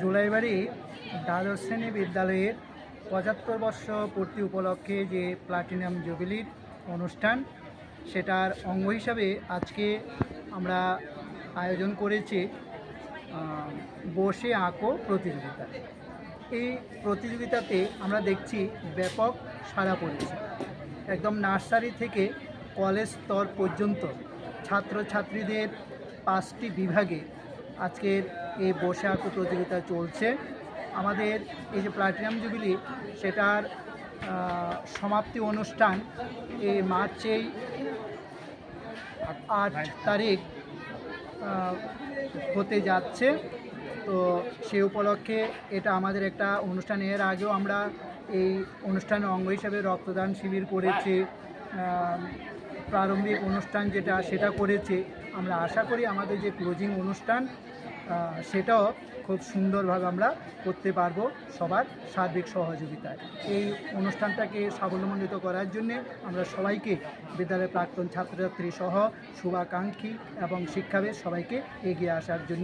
জুলাইবাড়ি দ্বাদশ শ্রেণী বিদ্যালয়ের ৭৫ বর্ষ পূর্তি উপলক্ষে যে প্লাটিনাম জুবিলির অনুষ্ঠান, সেটার অঙ্গ হিসাবে আজকে আমরা আয়োজন করেছি বসে আঁকো প্রতিযোগিতা। এই প্রতিযোগিতাতে আমরা দেখছি ব্যাপক সাড়া পড়েছে। একদম নার্সারি থেকে কলেজ স্তর পর্যন্ত ছাত্রছাত্রীদের 5টি বিভাগে আজকের এই বসে আঁকো প্রতিযোগিতা চলছে। আমাদের এই যে প্লাটিনাম জুবিলি, সেটার সমাপ্তি অনুষ্ঠান এই মার্চের 8 তারিখ হতে যাচ্ছে। তো সেই উপলক্ষে এটা আমাদের একটা অনুষ্ঠান। এর আগেও আমরা এই অনুষ্ঠানের অঙ্গ হিসাবে রক্তদান শিবির করেছি, প্রারম্ভিক অনুষ্ঠান সেটা করেছি। আমরা আশা করি আমাদের যে ক্লোজিং অনুষ্ঠান সেটাও খুব সুন্দরভাবে আমরা করতে পারবো সবার সার্বিক সহযোগিতায়। এই অনুষ্ঠানটাকে সাফল্যমণ্ডিত করার জন্যে আমরা সবাইকে, বিদ্যালয়ের প্রাক্তন ছাত্রছাত্রী সহ শুভাকাঙ্ক্ষী এবং শিক্ষাবিদ সবাইকে এগিয়ে আসার জন্য